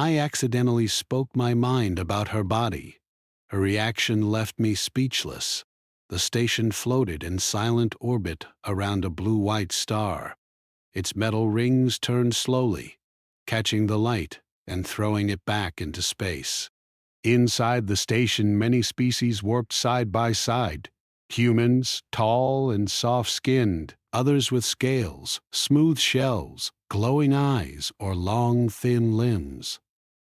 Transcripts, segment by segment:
I accidentally spoke my mind about her body. Her reaction left me speechless. The station floated in silent orbit around a blue-white star. Its metal rings turned slowly, catching the light and throwing it back into space. Inside the station, many species warped side by side. Humans, tall and soft-skinned, others with scales, smooth shells, glowing eyes, or long, thin limbs.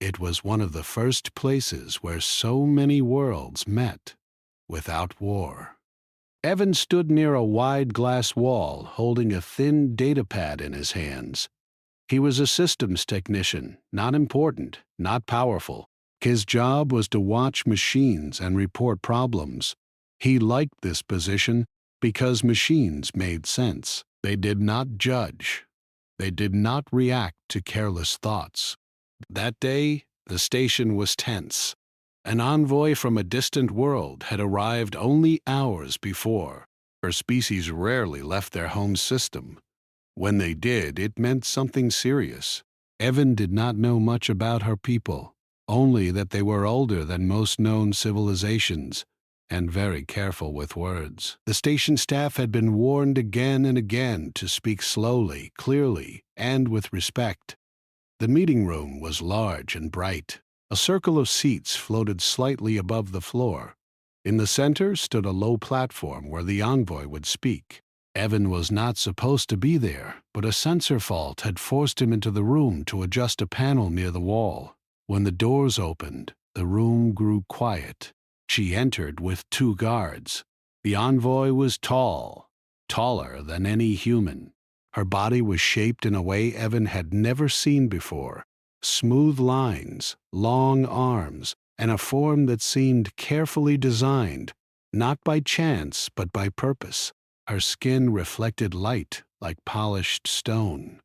It was one of the first places where so many worlds met without war. Evan stood near a wide glass wall, holding a thin datapad in his hands. He was a systems technician, not important, not powerful. His job was to watch machines and report problems. He liked this position because machines made sense. They did not judge. They did not react to careless thoughts. That day, the station was tense. An envoy from a distant world had arrived only hours before. Her species rarely left their home system. When they did, it meant something serious. Evan did not know much about her people, only that they were older than most known civilizations and very careful with words. The station staff had been warned again and again to speak slowly, clearly, and with respect. The meeting room was large and bright. A circle of seats floated slightly above the floor. In the center stood a low platform where the envoy would speak. Evan was not supposed to be there, but a sensor fault had forced him into the room to adjust a panel near the wall. When the doors opened, the room grew quiet. She entered with 2 guards. The envoy was tall, taller than any human. Her body was shaped in a way Evan had never seen before. Smooth lines, long arms, and a form that seemed carefully designed, not by chance but by purpose. Her skin reflected light like polished stone.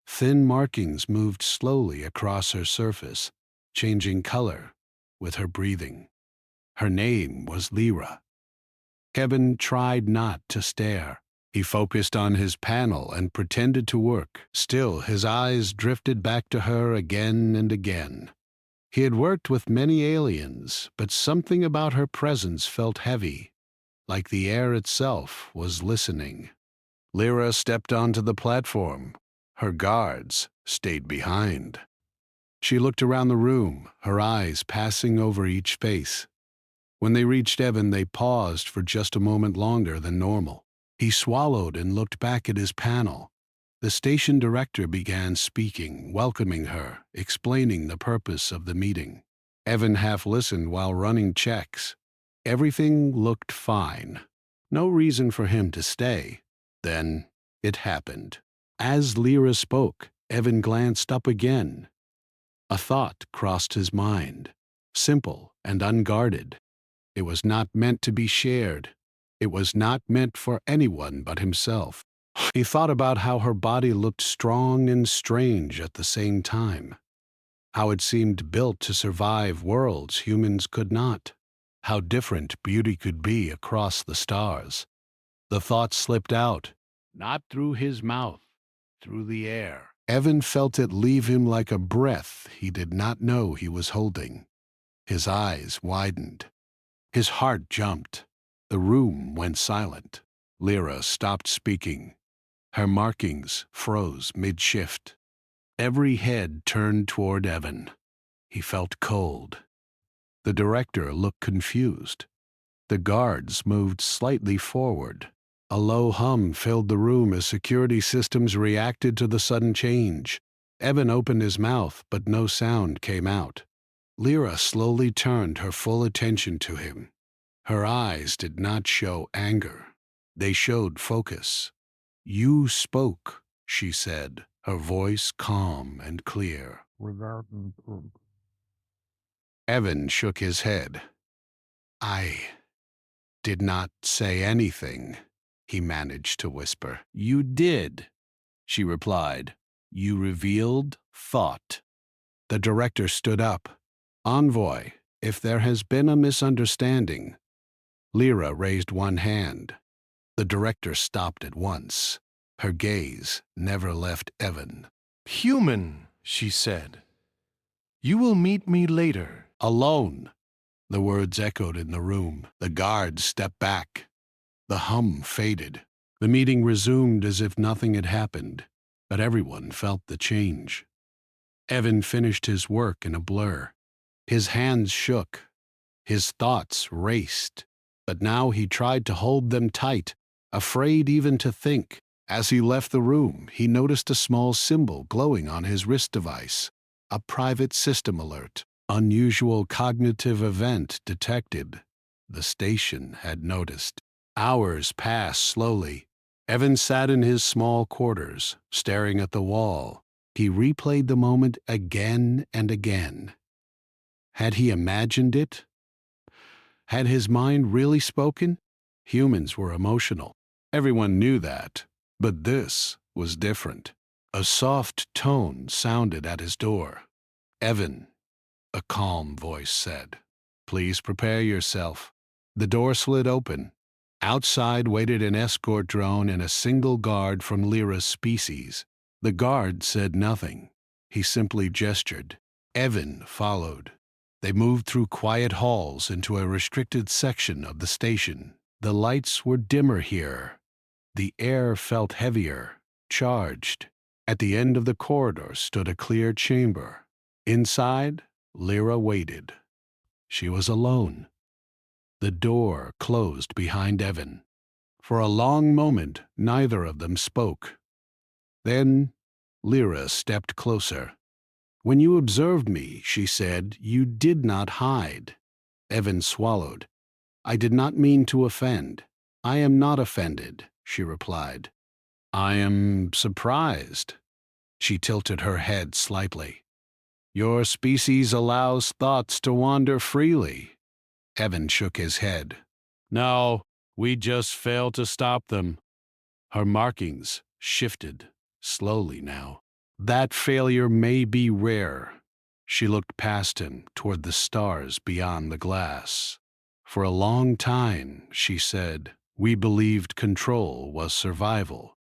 Thin markings moved slowly across her surface, changing color with her breathing. Her name was Lyra. Evan tried not to stare. He focused on his panel and pretended to work. Still, his eyes drifted back to her again and again. He had worked with many aliens, but something about her presence felt heavy, like the air itself was listening. Lyra stepped onto the platform. Her guards stayed behind. She looked around the room, her eyes passing over each face. When they reached Evan, they paused for just a moment longer than normal. He swallowed and looked back at his panel. The station director began speaking, welcoming her, explaining the purpose of the meeting. Evan half listened while running checks. Everything looked fine. No reason for him to stay. Then it happened. As Lyra spoke, Evan glanced up again. A thought crossed his mind, simple and unguarded. It was not meant to be shared. It was not meant for anyone but himself. He thought about how her body looked strong and strange at the same time, how it seemed built to survive worlds humans could not, how different beauty could be across the stars. The thought slipped out, not through his mouth, through the air. Evan felt it leave him like a breath he did not know he was holding. His eyes widened. His heart jumped. The room went silent. Lyra stopped speaking. Her markings froze mid-shift. Every head turned toward Evan. He felt cold. The director looked confused. The guards moved slightly forward. A low hum filled the room as security systems reacted to the sudden change. Evan opened his mouth, but no sound came out. Lyra slowly turned her full attention to him. Her eyes did not show anger. They showed focus. "You spoke," she said, her voice calm and clear. Evan shook his head. "I did not say anything," he managed to whisper. "You did," she replied. "You revealed thought." The director stood up. "Envoy, if there has been a misunderstanding." Lyra raised one hand. The director stopped at once. Her gaze never left Evan. "Human," she said. You will meet me later. Alone. The words echoed in the room. The guards stepped back. The hum faded. The meeting resumed as if nothing had happened, but everyone felt the change. Evan finished his work in a blur. His hands shook. His thoughts raced. But now he tried to hold them tight, afraid even to think. As he left the room, he noticed a small symbol glowing on his wrist device. A private system alert. Unusual cognitive event detected. The station had noticed. Hours passed slowly. Evan sat in his small quarters, staring at the wall. He replayed the moment again and again. Had he imagined it? Had his mind really spoken? Humans were emotional. Everyone knew that. But this was different. A soft tone sounded at his door. "Evan," a calm voice said. "Please prepare yourself." The door slid open. Outside waited an escort drone and a single guard from Lyra's species. The guard said nothing. He simply gestured. Evan followed. They moved through quiet halls into a restricted section of the station. The lights were dimmer here. The air felt heavier, charged. At the end of the corridor stood a clear chamber. Inside, Lyra waited. She was alone. The door closed behind Evan. For a long moment, neither of them spoke. Then, Lyra stepped closer. "When you observed me," she said, "you did not hide." Evan swallowed. "I did not mean to offend." "I am not offended," she replied. "I am surprised." She tilted her head slightly. "Your species allows thoughts to wander freely." Evan shook his head. "No, we just fail to stop them." Her markings shifted, slowly now. "That failure may be rare." She looked past him toward the stars beyond the glass. "For a long time," she said, "we believed control was survival."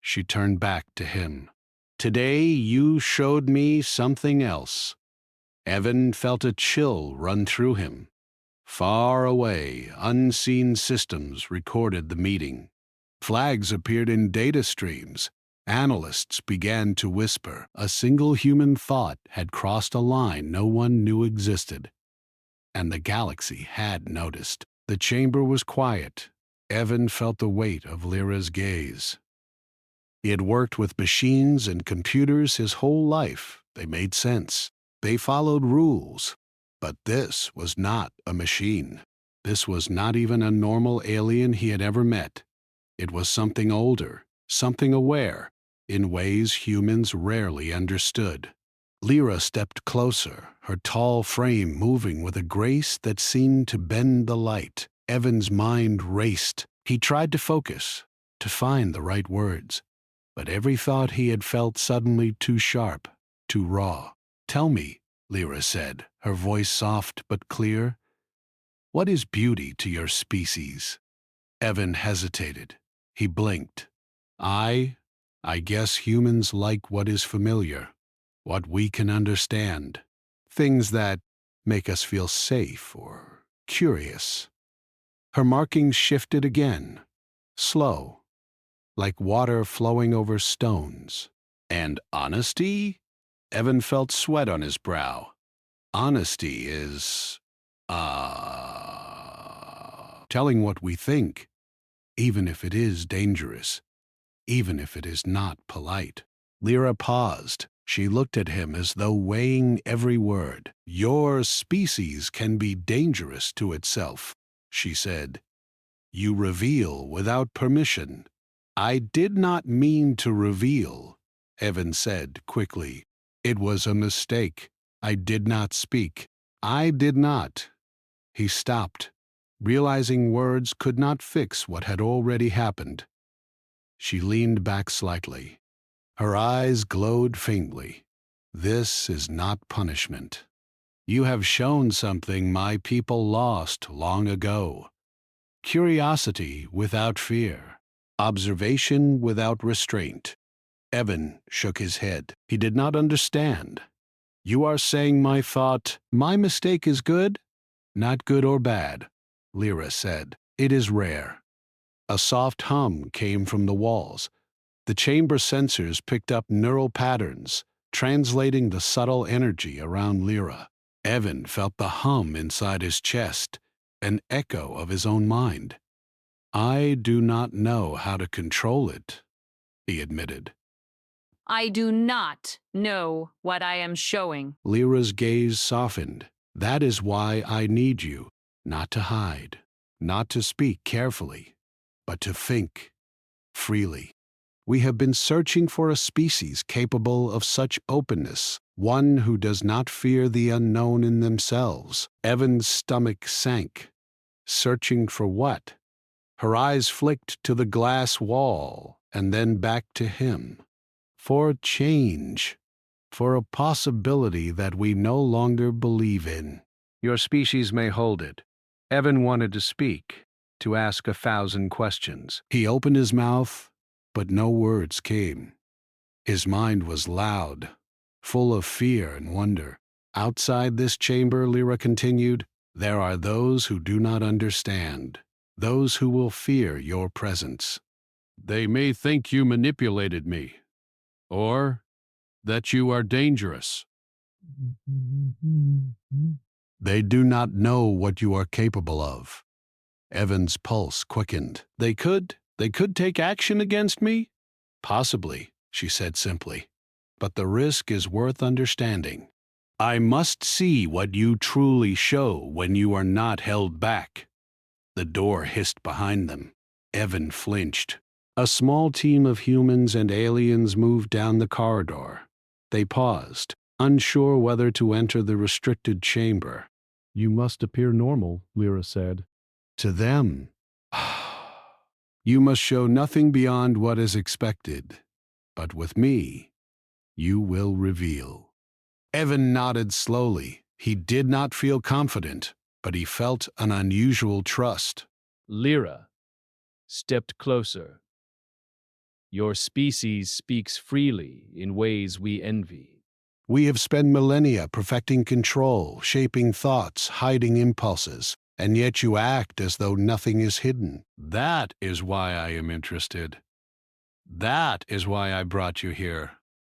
She turned back to him. "Today you showed me something else." Evan felt a chill run through him. Far away, unseen systems recorded the meeting. Flags appeared in data streams. Analysts began to whisper. A single human thought had crossed a line no one knew existed. And the galaxy had noticed. The chamber was quiet. Evan felt the weight of Lyra's gaze. He had worked with machines and computers his whole life. They made sense. They followed rules. But this was not a machine. This was not even a normal alien he had ever met. It was something older, something aware, in ways humans rarely understood. Lyra stepped closer, her tall frame moving with a grace that seemed to bend the light. Evan's mind raced. He tried to focus, to find the right words. But every thought he had felt suddenly too sharp, too raw. "Tell me," Lyra said, her voice soft but clear, "what is beauty to your species?" Evan hesitated. He blinked. I guess humans like what is familiar, what we can understand, things that make us feel safe or curious." Her markings shifted again, slow, like water flowing over stones. "And honesty?" Evan felt sweat on his brow. "Honesty is, telling what we think, even if it is dangerous, even if it is not polite." Lyra paused. She looked at him as though weighing every word. "Your species can be dangerous to itself," she said. "You reveal without permission." "I did not mean to reveal," Evan said quickly. "It was a mistake. I did not speak. I did not." He stopped, realizing words could not fix what had already happened. She leaned back slightly. Her eyes glowed faintly. "This is not punishment. You have shown something my people lost long ago. Curiosity without fear. Observation without restraint." Evan shook his head. He did not understand. You are saying my thought, my mistake is good? Not good or bad, Lyra said. It is rare. A soft hum came from the walls. The chamber sensors picked up neural patterns, translating the subtle energy around Lyra. Evan felt the hum inside his chest, an echo of his own mind. I do not know how to control it, he admitted. I do not know what I am showing. Lyra's gaze softened. That is why I need you, not to hide, not to speak carefully, but to think freely. We have been searching for a species capable of such openness, one who does not fear the unknown in themselves. Evan's stomach sank. Searching for what? Her eyes flicked to the glass wall and then back to him. For change. For a possibility that we no longer believe in. Your species may hold it. Evan wanted to speak, to ask 1,000 questions. He opened his mouth, but no words came. His mind was loud, full of fear and wonder. Outside this chamber, Lyra continued, there are those who do not understand, those who will fear your presence. They may think you manipulated me, or that you are dangerous. They do not know what you are capable of. Evan's pulse quickened. They could take action against me? Possibly, she said simply. But the risk is worth understanding. I must see what you truly show when you are not held back. The door hissed behind them. Evan flinched. A small team of humans and aliens moved down the corridor. They paused, unsure whether to enter the restricted chamber. You must appear normal, Lyra said. To them, you must show nothing beyond what is expected. But with me, you will reveal. Evan nodded slowly. He did not feel confident, but he felt an unusual trust. Lyra stepped closer. Your species speaks freely in ways we envy. We have spent millennia perfecting control, shaping thoughts, hiding impulses, and yet you act as though nothing is hidden. That is why I am interested. That is why I brought you here.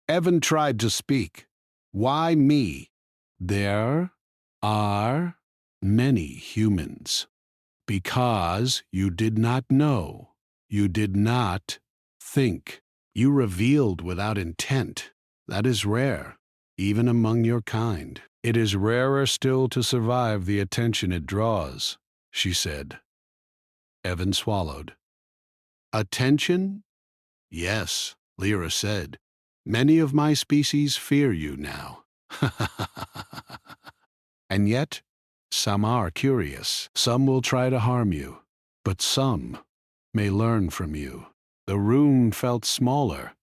Evan tried to speak. Why me? There are many humans. Because you did not know. You did not think. You revealed without intent. That is rare, even among your kind. It is rarer still to survive the attention it draws, she said. Evan swallowed. Attention? Yes, Lyra said. Many of my species fear you now. And yet, some are curious. Some will try to harm you, but some may learn from you. The room felt smaller.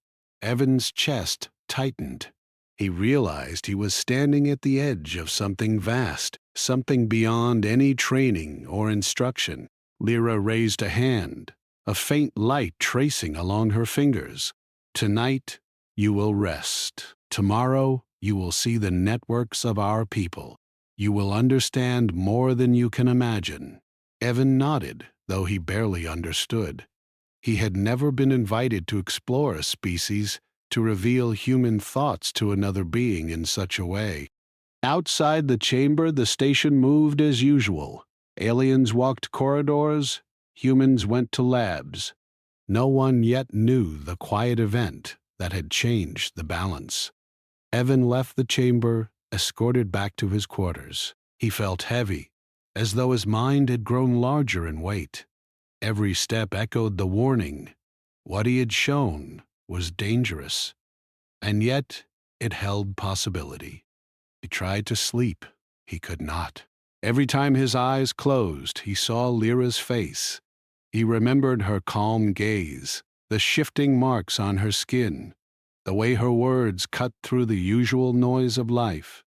Evan's chest tightened. He realized he was standing at the edge of something vast, something beyond any training or instruction. Lyra raised a hand, a faint light tracing along her fingers. Tonight, you will rest. Tomorrow, you will see the networks of our people. You will understand more than you can imagine. Evan nodded, though he barely understood. He had never been invited to explore a species, to reveal human thoughts to another being in such a way. Outside the chamber, the station moved as usual. Aliens walked corridors, humans went to labs. No one yet knew the quiet event that had changed the balance. Evan left the chamber, escorted back to his quarters. He felt heavy, as though his mind had grown larger in weight. Every step echoed the warning. What he had shown was dangerous, and yet it held possibility. He tried to sleep. He could not. Every time his eyes closed, he saw Lyra's face. He remembered her calm gaze, the shifting marks on her skin, the way her words cut through the usual noise of life.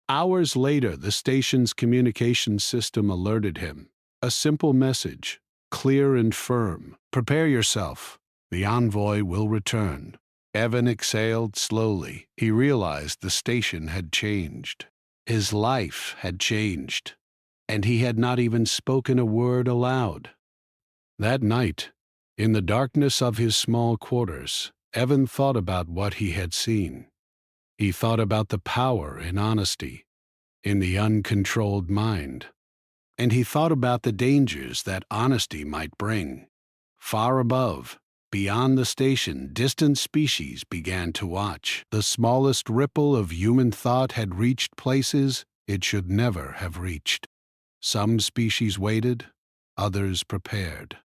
Hours later, the station's communication system alerted him. A simple message, clear and firm. Prepare yourself. The envoy will return. Evan exhaled slowly. He realized the station had changed. His life had changed, and he had not even spoken a word aloud. That night, in the darkness of his small quarters, Evan thought about what he had seen. He thought about the power in honesty, in the uncontrolled mind. And he thought about the dangers that honesty might bring. Far above, beyond the station, distant species began to watch. The smallest ripple of human thought had reached places it should never have reached. Some species waited, others prepared.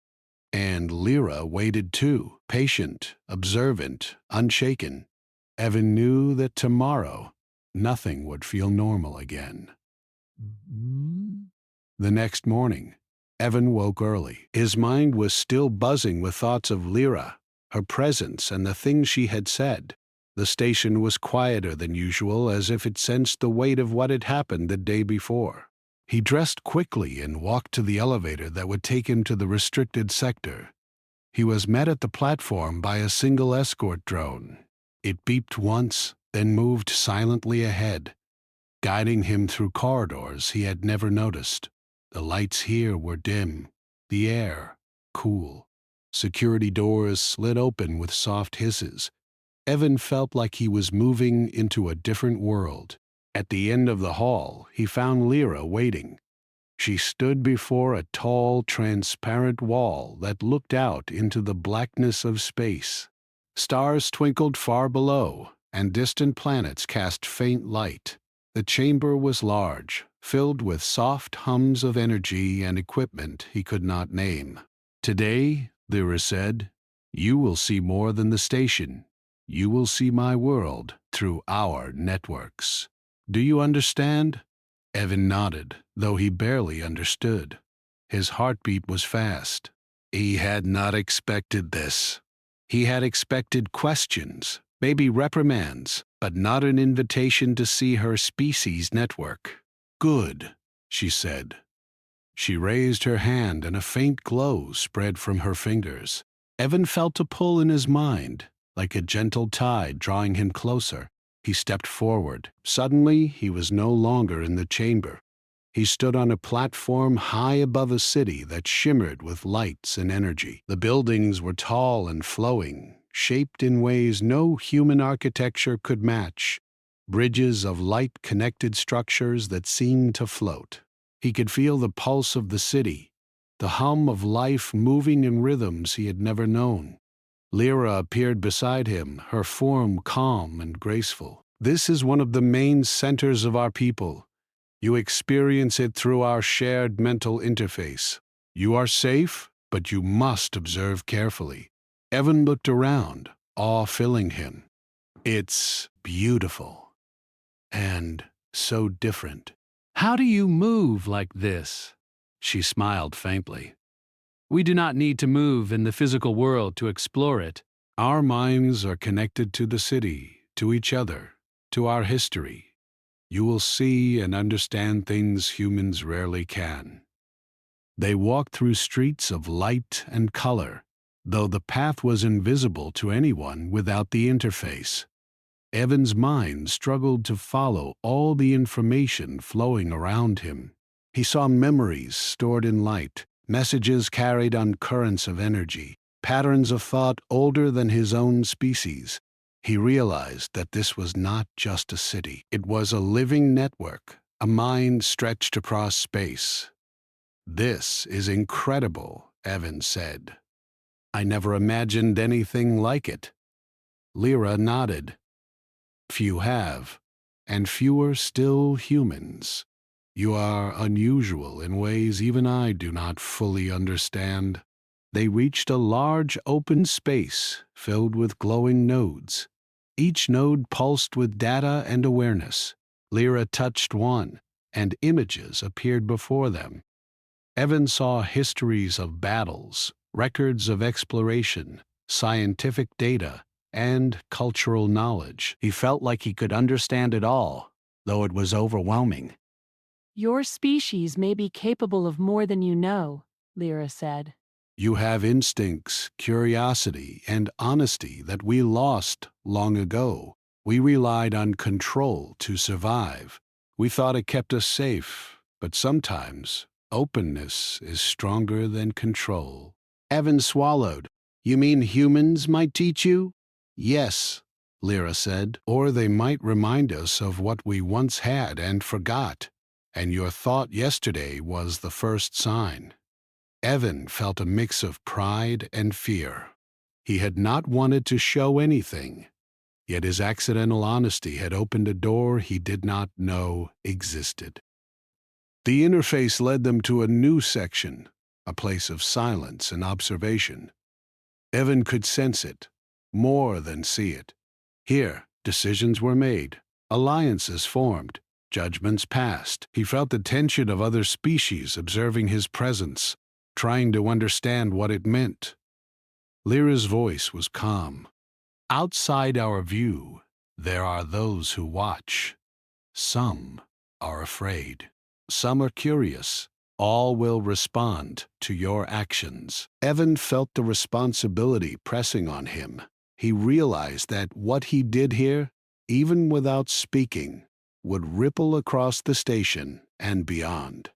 And Lyra waited too, patient, observant, unshaken. Evan knew that tomorrow, nothing would feel normal again. The next morning, Evan woke early. His mind was still buzzing with thoughts of Lyra, her presence, and the things she had said. The station was quieter than usual, as if it sensed the weight of what had happened the day before. He dressed quickly and walked to the elevator that would take him to the restricted sector. He was met at the platform by a single escort drone. It beeped once, then moved silently ahead, guiding him through corridors he had never noticed. The lights here were dim, the air cool. Security doors slid open with soft hisses. Evan felt like he was moving into a different world. At the end of the hall, he found Lyra waiting. She stood before a tall, transparent wall that looked out into the blackness of space. Stars twinkled far below, and distant planets cast faint light. The chamber was large, filled with soft hums of energy and equipment he could not name. "Today," Lyra said, "you will see more than the station. You will see my world through our networks. Do you understand?" Evan nodded, though he barely understood. His heartbeat was fast. He had not expected this. He had expected questions, maybe reprimands, but not an invitation to see her species network. "Good," she said. She raised her hand and a faint glow spread from her fingers. Evan felt a pull in his mind, like a gentle tide drawing him closer. He stepped forward. Suddenly, he was no longer in the chamber. He stood on a platform high above a city that shimmered with lights and energy. The buildings were tall and flowing, shaped in ways no human architecture could match. Bridges of light-connected structures that seemed to float. He could feel the pulse of the city, the hum of life moving in rhythms he had never known. Lyra appeared beside him, her form calm and graceful. "This is one of the main centers of our people. You experience it through our shared mental interface. You are safe, but you must observe carefully." Evan looked around, awe filling him. "It's beautiful. And so different." "How do you move like this?" She smiled faintly. "We do not need to move in the physical world to explore it. Our minds are connected to the city, to each other, to our history. You will see and understand things humans rarely can." They walked through streets of light and color, though the path was invisible to anyone without the interface. Evan's mind struggled to follow all the information flowing around him. He saw memories stored in light, messages carried on currents of energy, patterns of thought older than his own species. He realized that this was not just a city. It was a living network, a mind stretched across space. "This is incredible," Evan said. "I never imagined anything like it." Lyra nodded. "Few have, and fewer still humans. You are unusual in ways even I do not fully understand." They reached a large open space filled with glowing nodes. Each node pulsed with data and awareness. Lyra touched one, and images appeared before them. Evan saw histories of battles, records of exploration, scientific data, and cultural knowledge. He felt like he could understand it all, though it was overwhelming. "Your species may be capable of more than you know," Lyra said. You have instincts, curiosity, and honesty that we lost long ago. We relied on control to survive. We thought it kept us safe, but sometimes openness is stronger than control. Evan swallowed. You mean humans might teach you? Yes, Lyra said, or they might remind us of what we once had and forgot. And your thought yesterday was the first sign. Evan felt a mix of pride and fear. He had not wanted to show anything, yet his accidental honesty had opened a door he did not know existed. The interface led them to a new section, a place of silence and observation. Evan could sense it, more than see it. Here, decisions were made, alliances formed, judgments passed. He felt the tension of other species observing his presence, trying to understand what it meant. Lyra's voice was calm. Outside our view, there are those who watch. Some are afraid. Some are curious. All will respond to your actions. Evan felt the responsibility pressing on him. He realized that what he did here, even without speaking, would ripple across the station and beyond.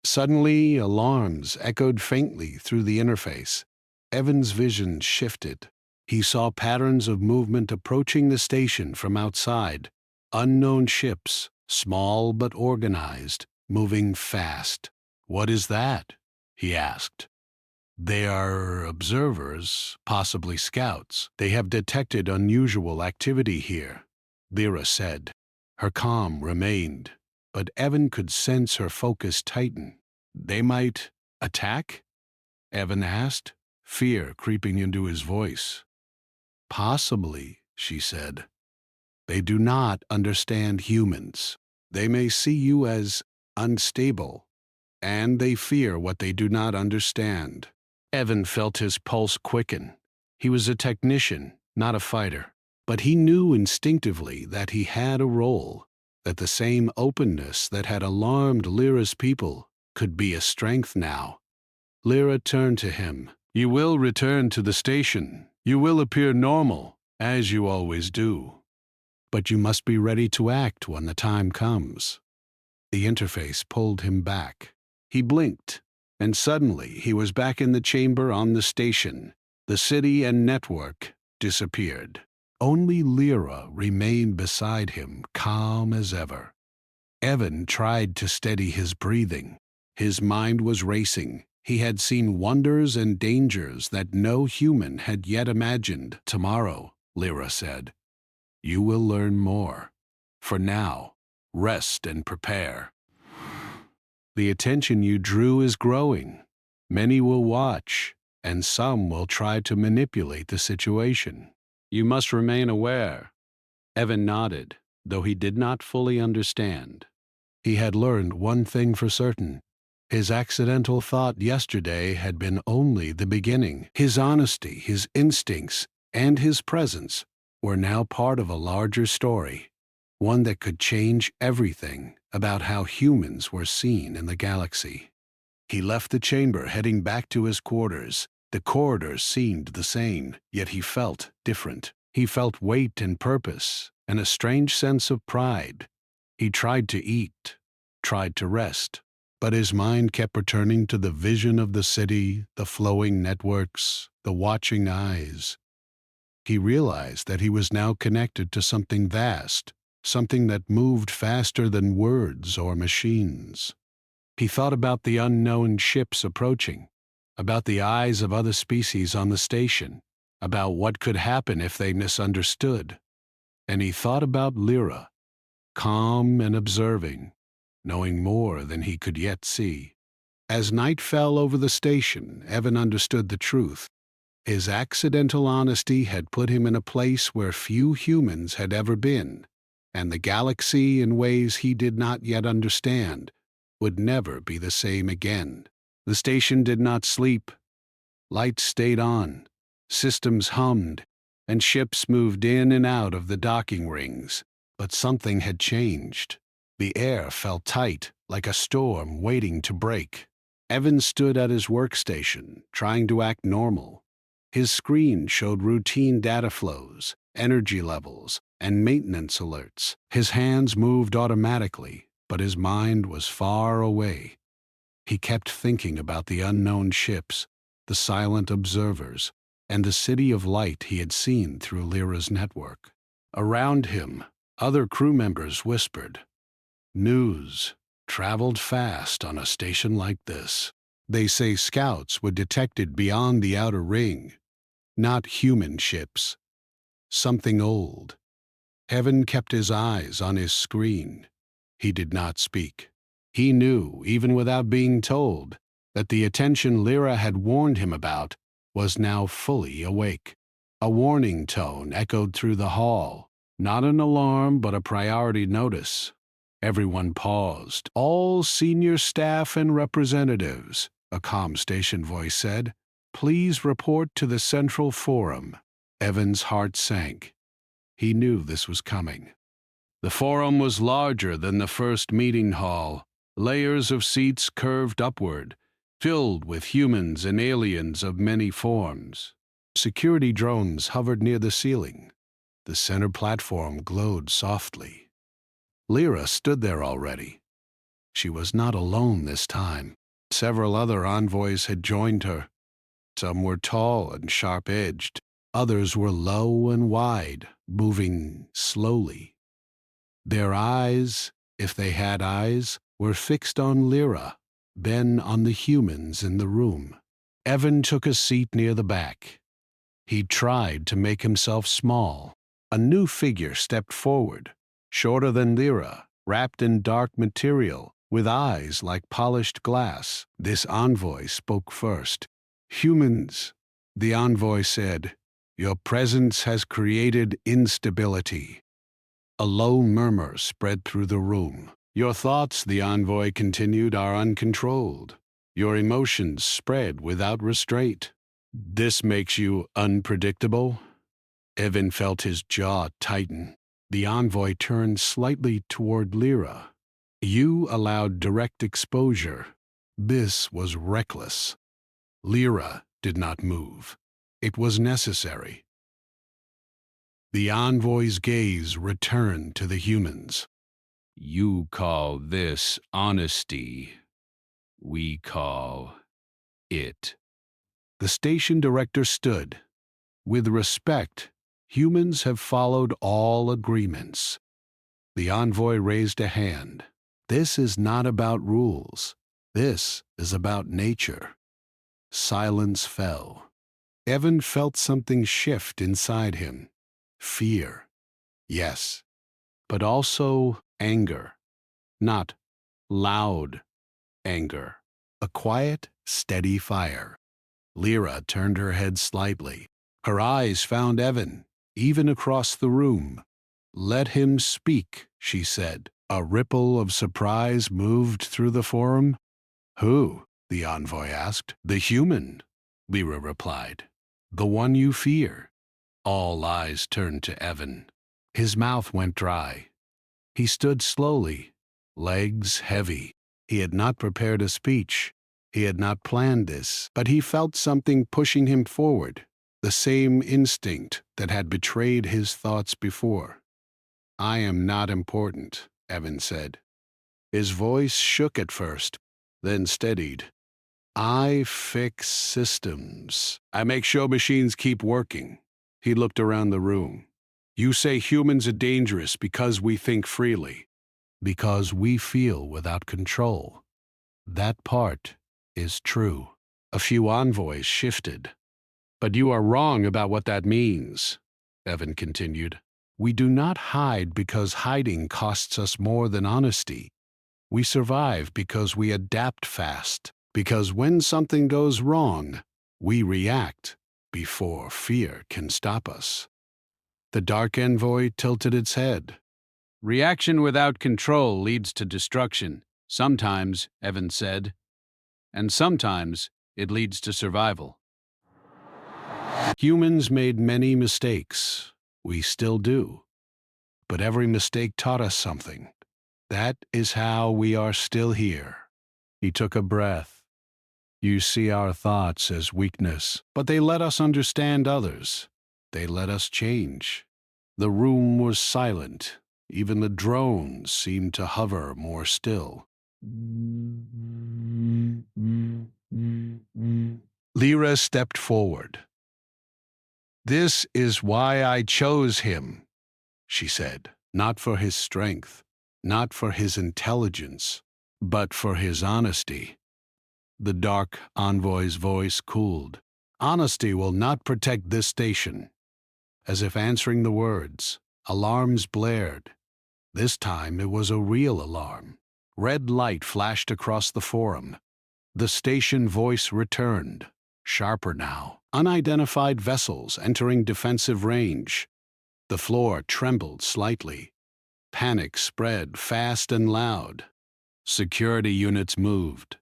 Suddenly, alarms echoed faintly through the interface. Evan's vision shifted. He saw patterns of movement approaching the station from outside. Unknown ships, small but organized, moving fast. What is that? He asked. They are observers, possibly scouts. They have detected unusual activity here, Lyra said. Her calm remained, but Evan could sense her focus tighten. They might attack? Evan asked, fear creeping into his voice. Possibly, she said. They do not understand humans. They may see you as unstable, and they fear what they do not understand. Evan felt his pulse quicken. He was a technician, not a fighter, but he knew instinctively that he had a role, that the same openness that had alarmed Lyra's people could be a strength now. Lyra turned to him. You will return to the station. You will appear normal, as you always do. But you must be ready to act when the time comes. The interface pulled him back. He blinked, and suddenly he was back in the chamber on the station. The city and network disappeared. Only Lyra remained beside him, calm as ever. Evan tried to steady his breathing. His mind was racing. He had seen wonders and dangers that no human had yet imagined. Tomorrow, Lyra said, you will learn more. For now, rest and prepare. The attention you drew is growing. Many will watch, and some will try to manipulate the situation. You must remain aware. Evan nodded, though he did not fully understand. He had learned one thing for certain. His accidental thought yesterday had been only the beginning. His honesty, his instincts, and his presence were now part of a larger story, one that could change everything about how humans were seen in the galaxy. He left the chamber, heading back to his quarters. The corridors seemed the same, yet he felt different. He felt weight and purpose, and a strange sense of pride. He tried to eat, tried to rest, but his mind kept returning to the vision of the city, the flowing networks, the watching eyes. He realized that he was now connected to something vast, something that moved faster than words or machines. He thought about the unknown ships approaching, about the eyes of other species on the station, about what could happen if they misunderstood. And he thought about Lyra, calm and observing, knowing more than he could yet see. As night fell over the station, Evan understood the truth. His accidental honesty had put him in a place where few humans had ever been, and the galaxy, in ways he did not yet understand, would never be the same again. The station did not sleep. Lights stayed on, systems hummed, and ships moved in and out of the docking rings. But something had changed. The air felt tight, like a storm waiting to break. Evan stood at his workstation, trying to act normal. His screen showed routine data flows, energy levels, and maintenance alerts. His hands moved automatically, but his mind was far away. He kept thinking about the unknown ships, the silent observers, and the city of light he had seen through Lyra's network. Around him, other crew members whispered. News traveled fast on a station like this. They say scouts were detected beyond the outer ring, not human ships. Something old. Evan kept his eyes on his screen. He did not speak. He knew, even without being told, that the attention Lyra had warned him about was now fully awake. A warning tone echoed through the hall, not an alarm but a priority notice. Everyone paused. All senior staff and representatives, a calm station voice said, please report to the Central Forum. Evan's heart sank. He knew this was coming. The forum was larger than the first meeting hall. Layers of seats curved upward, filled with humans and aliens of many forms. Security drones hovered near the ceiling. The center platform glowed softly. Lyra stood there already. She was not alone this time. Several other envoys had joined her. Some were tall and sharp-edged. Others were low and wide, moving slowly. Their eyes, if they had eyes, were fixed on Lyra, then on the humans in the room. Evan took a seat near the back. He tried to make himself small. A new figure stepped forward, shorter than Lyra, wrapped in dark material, with eyes like polished glass. This envoy spoke first. Humans, the envoy said, your presence has created instability. A low murmur spread through the room. Your thoughts, the envoy continued, are uncontrolled. Your emotions spread without restraint. This makes you unpredictable. Evan felt his jaw tighten. The envoy turned slightly toward Lyra. You allowed direct exposure. This was reckless. Lyra did not move. It was necessary. The envoy's gaze returned to the humans. You call this honesty. We call it. The station director stood. With respect, humans have followed all agreements. The envoy raised a hand. This is not about rules. This is about nature. Silence fell. Evan felt something shift inside him. Fear. Yes, but also anger. Not loud anger. A quiet, steady fire. Lyra turned her head slightly. Her eyes found Evan, even across the room. Let him speak, she said. A ripple of surprise moved through the forum. Who? The envoy asked. The human, Lyra replied. The one you fear. All eyes turned to Evan. His mouth went dry. He stood slowly, legs heavy. He had not prepared a speech. He had not planned this, but he felt something pushing him forward, the same instinct that had betrayed his thoughts before. I am not important, Evan said. His voice shook at first, then steadied. I fix systems. I make sure machines keep working. He looked around the room. You say humans are dangerous because we think freely. Because we feel without control. That part is true. A few envoys shifted. But you are wrong about what that means, Evan continued. We do not hide because hiding costs us more than honesty. We survive because we adapt fast. Because when something goes wrong, we react before fear can stop us. The dark envoy tilted its head. Reaction without control leads to destruction. Sometimes, Evan said, and sometimes it leads to survival. Humans made many mistakes. We still do. But every mistake taught us something. That is how we are still here. He took a breath. You see our thoughts as weakness, but they let us understand others. They let us change. The room was silent. Even the drones seemed to hover more still. Lyra stepped forward. "This is why I chose him," she said. "Not for his strength, not for his intelligence, but for his honesty." The dark envoy's voice cooled. "Honesty will not protect this station." As if answering the words, alarms blared. This time it was a real alarm. Red light flashed across the forum. The station voice returned, sharper now. Unidentified vessels entering defensive range. The floor trembled slightly. Panic spread fast and loud. Security units moved.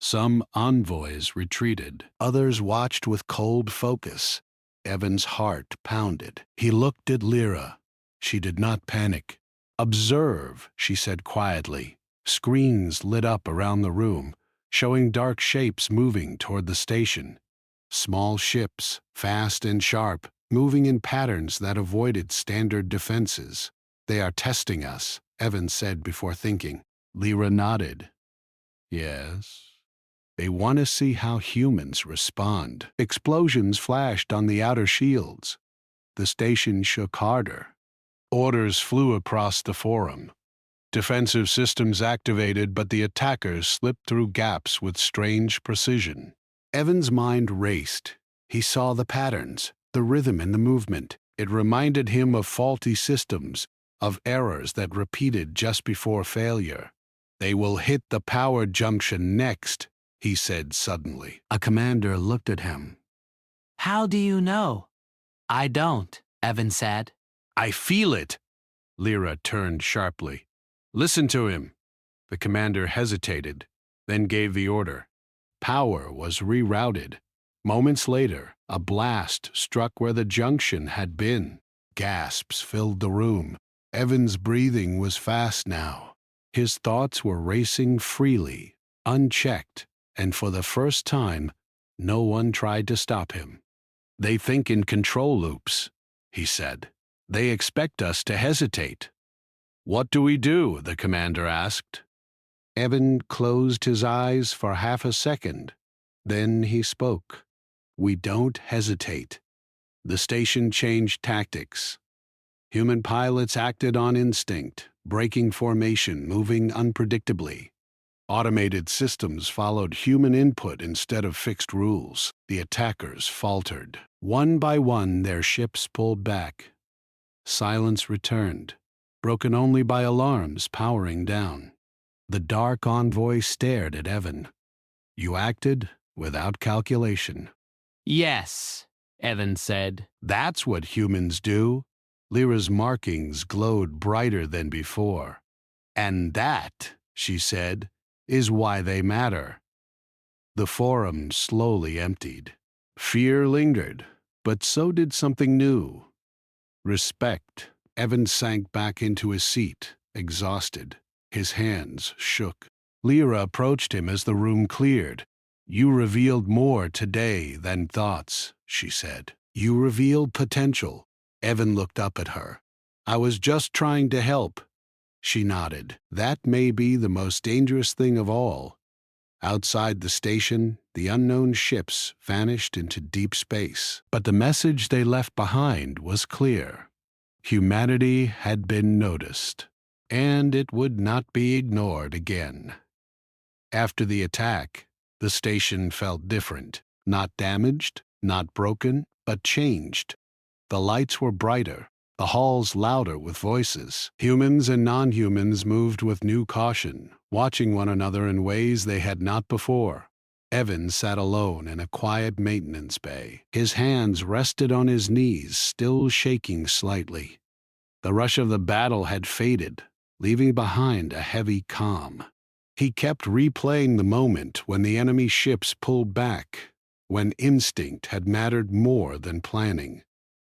Some envoys retreated. Others watched with cold focus. Evan's heart pounded. He looked at Lyra. She did not panic. "Observe," she said quietly. Screens lit up around the room, showing dark shapes moving toward the station. Small ships, fast and sharp, moving in patterns that avoided standard defenses. "They are testing us," Evan said before thinking. Lyra nodded. "Yes. They want to see how humans respond." Explosions flashed on the outer shields. The station shook harder. Orders flew across the forum. Defensive systems activated, but the attackers slipped through gaps with strange precision. Evan's mind raced. He saw the patterns, the rhythm in the movement. It reminded him of faulty systems, of errors that repeated just before failure. "They will hit the power junction next," he said suddenly. A commander looked at him. "How do you know?" "I don't," Evan said. "I feel it." Lyra turned sharply. "Listen to him." The commander hesitated, then gave the order. Power was rerouted. Moments later, a blast struck where the junction had been. Gasps filled the room. Evan's breathing was fast now. His thoughts were racing freely, unchecked, and for the first time, no one tried to stop him. "They think in control loops," he said. "They expect us to hesitate." "What do we do?" the commander asked. Evan closed his eyes for half a second. Then he spoke. "We don't hesitate." The station changed tactics. Human pilots acted on instinct, breaking formation, moving unpredictably. Automated systems followed human input instead of fixed rules. The attackers faltered. One by one, their ships pulled back. Silence returned, broken only by alarms powering down. The dark envoy stared at Evan. "You acted without calculation." "Yes," Evan said. "That's what humans do." Lyra's markings glowed brighter than before. "And that," she said, "is why they matter." The forum slowly emptied. Fear lingered, but so did something new. Respect. Evan sank back into his seat, exhausted. His hands shook. Lyra approached him as the room cleared. "You revealed more today than thoughts," she said. "You revealed potential." Evan looked up at her. "I was just trying to help." She nodded. "That may be the most dangerous thing of all." Outside the station, the unknown ships vanished into deep space. But the message they left behind was clear. Humanity had been noticed, and it would not be ignored again. After the attack, the station felt different. Not damaged, not broken, but changed. The lights were brighter, the halls louder with voices. Humans and non-humans moved with new caution, watching one another in ways they had not before. Evan sat alone in a quiet maintenance bay. His hands rested on his knees, still shaking slightly. The rush of the battle had faded, leaving behind a heavy calm. He kept replaying the moment when the enemy ships pulled back, when instinct had mattered more than planning.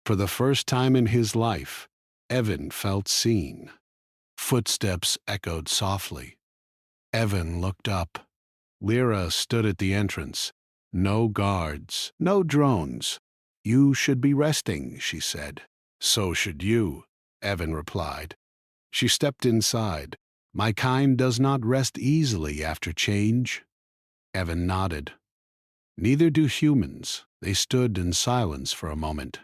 For the first time in his life, Evan felt seen. Footsteps echoed softly. Evan looked up. Lyra stood at the entrance. No guards, no drones. You should be resting, she said. So should you, Evan replied. She stepped inside. My kind does not rest easily after change. Evan nodded. Neither do humans. They stood in silence for a moment.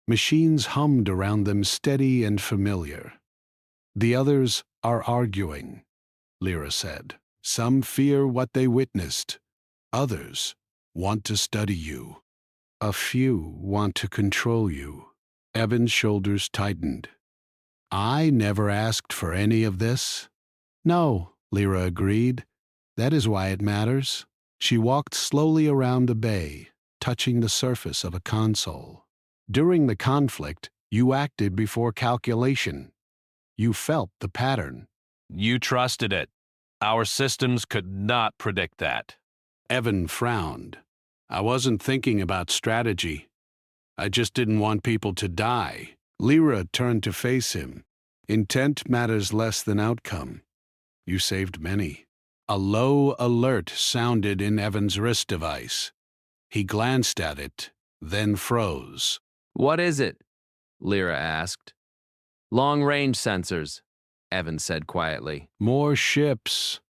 Machines hummed around them, steady and familiar. The others are arguing, Lyra said. Some fear what they witnessed. Others want to study you. A few want to control you. Evan's shoulders tightened. I never asked for any of this. No, Lyra agreed. That is why it matters. She walked slowly around the bay, touching the surface of a console. During the conflict, you acted before calculation. You felt the pattern. You trusted it. Our systems could not predict that. Evan frowned. I wasn't thinking about strategy. I just didn't want people to die. Lyra turned to face him. Intent matters less than outcome. You saved many. A low alert sounded in Evan's wrist device. He glanced at it, then froze. What is it? Lyra asked. Long-range sensors, Evan said quietly. More ships.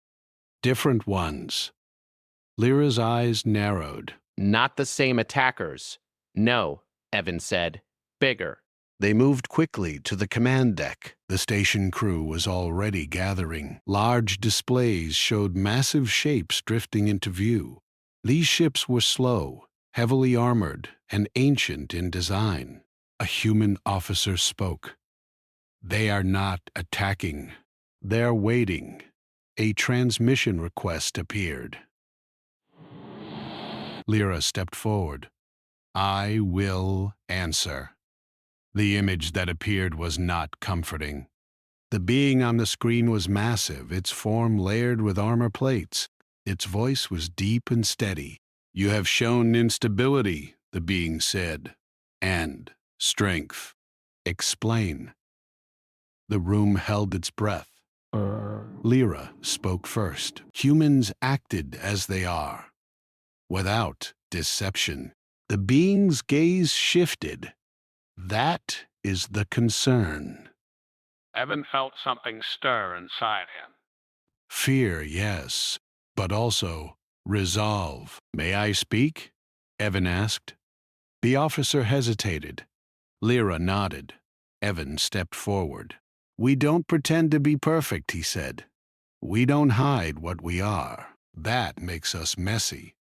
Different ones. Lyra's eyes narrowed. Not the same attackers. No, Evan said. Bigger. They moved quickly to the command deck. The station crew was already gathering. Large displays showed massive shapes drifting into view. These ships were slow, heavily armored, and ancient in design. A human officer spoke. They are not attacking. They're waiting. A transmission request appeared. Lyra stepped forward. I will answer. The image that appeared was not comforting. The being on the screen was massive, its form layered with armor plates. Its voice was deep and steady. You have shown instability, the being said, and strength. Explain. The room held its breath. Lyra spoke first. Humans acted as they are, without deception. The being's gaze shifted. That is the concern. Evan felt something stir inside him. Fear, yes, but also resolve. May I speak? Evan asked. The officer hesitated. Lyra nodded. Evan stepped forward. We don't pretend to be perfect, he said. We don't hide what we are. That makes us messy,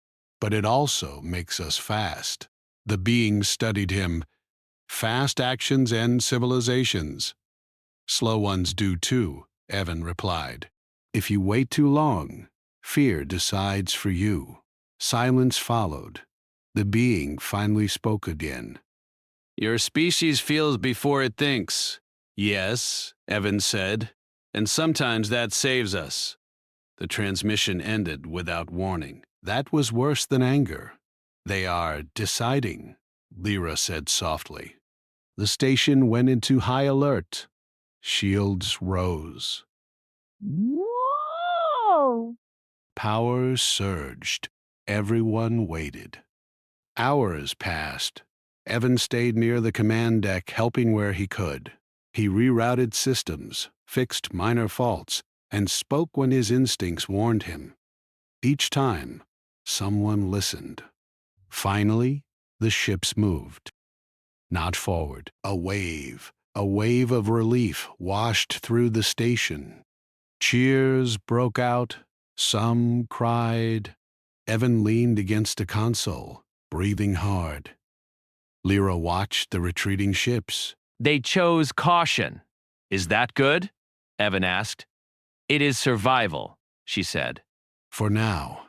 but it also makes us fast. The being studied him. Fast actions end civilizations. Slow ones do too, Evan replied. If you wait too long, fear decides for you. Silence followed. The being finally spoke again. Your species feels before it thinks. Yes, Evan said, and sometimes that saves us. The transmission ended without warning. That was worse than anger. They are deciding, Lyra said softly. The station went into high alert. Shields rose. Whoa! Power surged. Everyone waited. Hours passed. Evan stayed near the command deck, helping where he could. He rerouted systems, fixed minor faults, and spoke when his instincts warned him. Each time, someone listened. Finally, the ships moved. Not forward. A wave of relief washed through the station. Cheers broke out. Some cried. Evan leaned against a console, breathing hard. Lyra watched the retreating ships. They chose caution. Is that good? Evan asked. It is survival, she said. For now.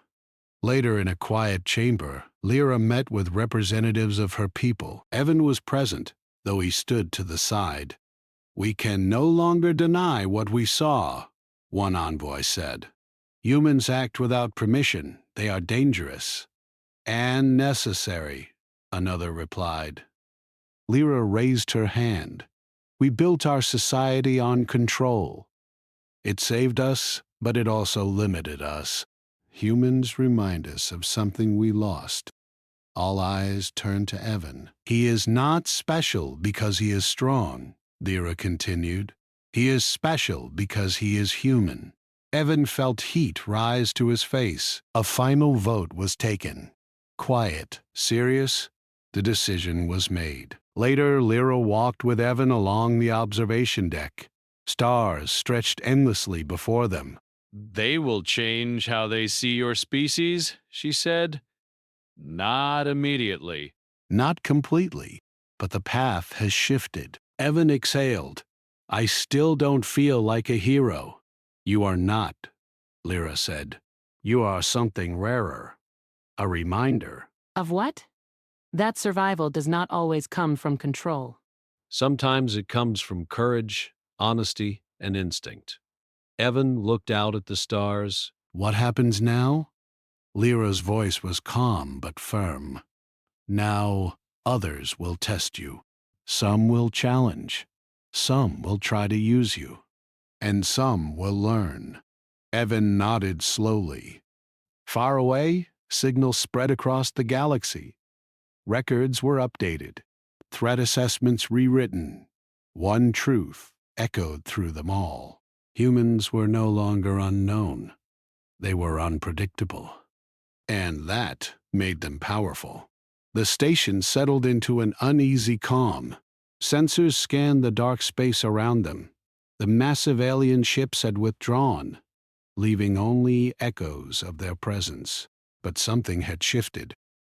Later, in a quiet chamber, Lyra met with representatives of her people. Evan was present, though he stood to the side. We can no longer deny what we saw, one envoy said. Humans act without permission. They are dangerous. And necessary, another replied. Lyra raised her hand. We built our society on control. It saved us, but it also limited us. humans remind us of something we lost. All eyes turned to Evan. He is not special because he is strong, Lyra continued. He is special because he is human. Evan felt heat rise to his face. A final vote was taken. Quiet, serious, the decision was made. Later, Lyra walked with Evan along the observation deck. Stars stretched endlessly before them. They will change how they see your species, she said. Not immediately. Not completely, but the path has shifted. Evan exhaled. I still don't feel like a hero. You are not, Lyra said. You are something rarer. A reminder. Of what? That survival does not always come from control. Sometimes it comes from courage, honesty, and instinct. Evan looked out at the stars. What happens now? Lyra's voice was calm but firm. Now, others will test you. Some will challenge. Some will try to use you. And some will learn. Evan nodded slowly. Far away, signals spread across the galaxy. Records were updated. Threat assessments rewritten. One truth echoed through them all. Humans were no longer unknown. They were unpredictable. And that made them powerful. The station settled into an uneasy calm. Sensors scanned the dark space around them. The massive alien ships had withdrawn, leaving only echoes of their presence. But something had shifted.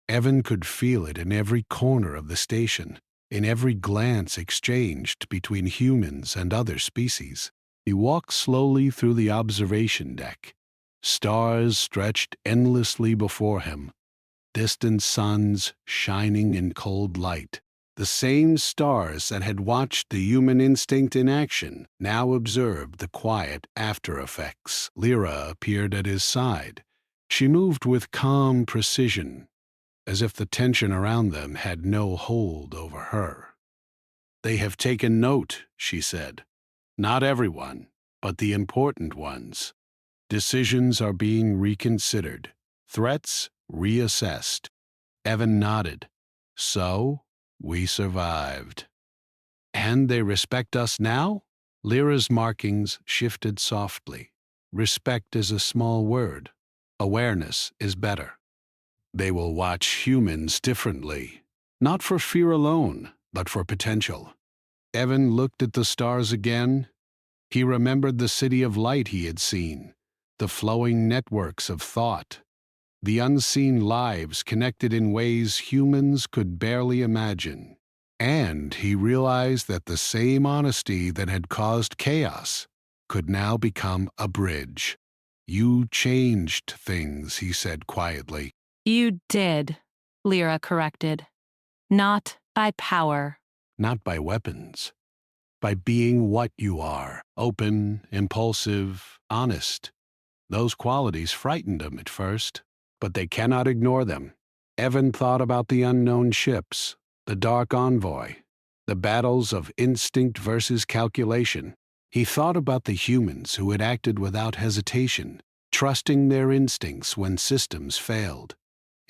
Evan could feel it in every corner of the station, in every glance exchanged between humans and other species. He walked slowly through the observation deck. Stars stretched endlessly before him, distant suns shining in cold light. The same stars that had watched the human instinct in action now observed the quiet after effects. Lyra appeared at his side. She moved with calm precision, as if the tension around them had no hold over her. They have taken note, she said. Not everyone, but the important ones. Decisions are being reconsidered, threats reassessed. Evan nodded. So, we survived. And they respect us now? Lyra's markings shifted softly. Respect is a small word. Awareness is better. They will watch humans differently, not for fear alone, but for potential. Evan looked at the stars again. He remembered the city of light he had seen, the flowing networks of thought, the unseen lives connected in ways humans could barely imagine. And he realized that the same honesty that had caused chaos could now become a bridge. You changed things, he said quietly. You did, Lyra corrected. Not by power. Not by weapons. By being what you are. Open, impulsive, honest. Those qualities frightened him at first, but they cannot ignore them. Evan thought about the unknown ships, the dark envoy, the battles of instinct versus calculation. He thought about the humans who had acted without hesitation, trusting their instincts when systems failed.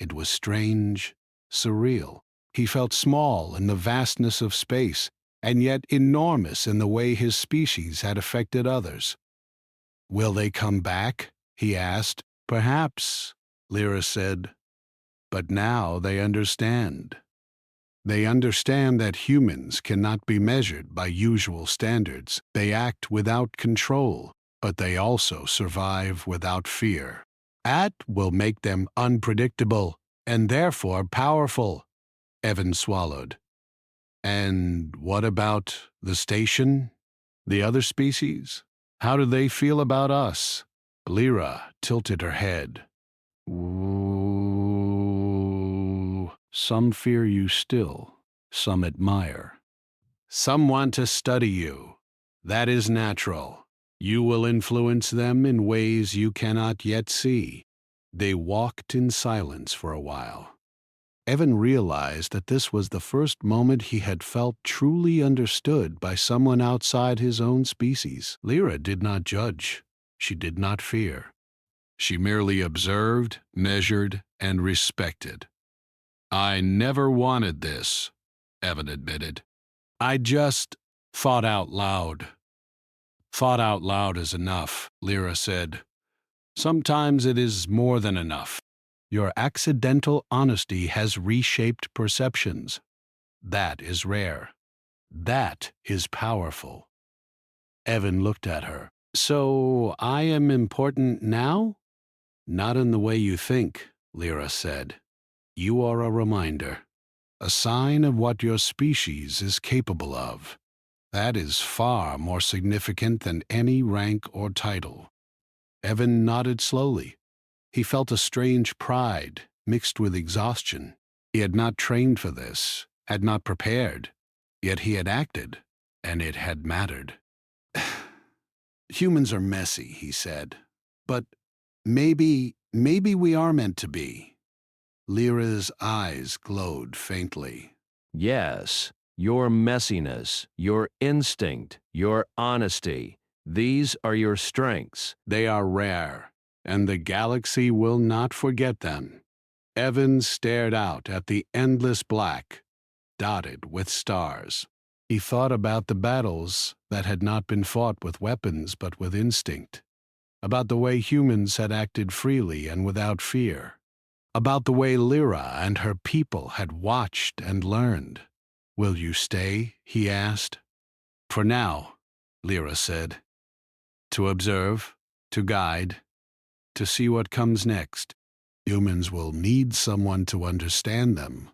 It was strange, surreal. He felt small in the vastness of space, and yet enormous in the way his species had affected others. Will they come back? He asked. Perhaps, Lyra said. But now they understand. They understand that humans cannot be measured by usual standards. They act without control, but they also survive without fear. That will make them unpredictable and therefore powerful. Evan swallowed. And what about the station? The other species? How do they feel about us? Lyra tilted her head. Ooh. Some fear you still. Some admire. Some want to study you. That is natural. You will influence them in ways you cannot yet see. They walked in silence for a while. Evan realized that this was the first moment he had felt truly understood by someone outside his own species. Lyra did not judge. She did not fear. She merely observed, measured, and respected. I never wanted this, Evan admitted. I just thought out loud. Thought out loud is enough, Lyra said. Sometimes it is more than enough. Your accidental honesty has reshaped perceptions. That is rare. That is powerful. Evan looked at her. So I am important now? Not in the way you think, Lyra said. You are a reminder, a sign of what your species is capable of. That is far more significant than any rank or title. Evan nodded slowly. He felt a strange pride mixed with exhaustion. He had not trained for this, had not prepared, yet he had acted, and it had mattered. Humans are messy, he said, but maybe we are meant to be. Lyra's eyes glowed faintly. Yes, your messiness, your instinct, your honesty, these are your strengths. They are rare, and the galaxy will not forget them. Evan stared out at the endless black, dotted with stars. He thought about the battles that had not been fought with weapons but with instinct, about the way humans had acted freely and without fear, about the way Lyra and her people had watched and learned. Will you stay? He asked. For now, Lyra said. To observe, to guide, to see what comes next. Humans will need someone to understand them,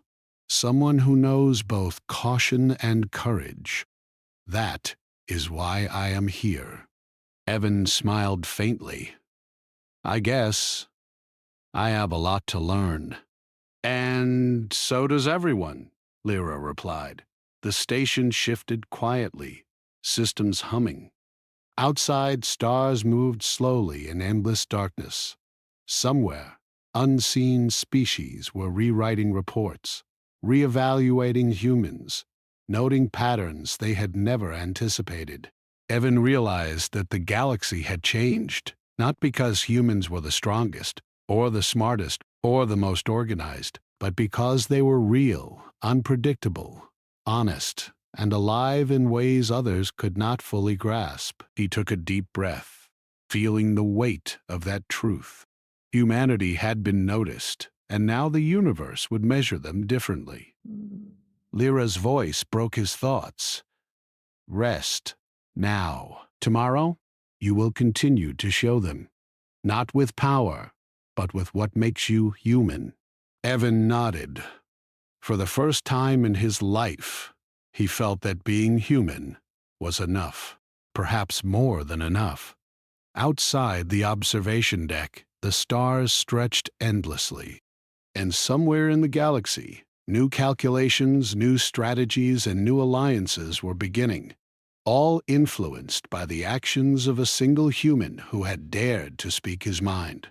someone who knows both caution and courage. That is why I am here. Evan smiled faintly. I guess I have a lot to learn. And so does everyone, Lyra replied. The station shifted quietly, systems humming. Outside, stars moved slowly in endless darkness. Somewhere, unseen species were rewriting reports, reevaluating humans, noting patterns they had never anticipated. Evan realized that the galaxy had changed, not because humans were the strongest, or the smartest, or the most organized, but because they were real, unpredictable, honest, and alive in ways others could not fully grasp. He took a deep breath, feeling the weight of that truth. Humanity had been noticed, and now the universe would measure them differently. Lyra's voice broke his thoughts. Rest, now. Tomorrow, you will continue to show them, not with power, but with what makes you human. Evan nodded. For the first time in his life, he felt that being human was enough, perhaps more than enough. Outside the observation deck, the stars stretched endlessly, and somewhere in the galaxy, new calculations, new strategies, and new alliances were beginning, all influenced by the actions of a single human who had dared to speak his mind.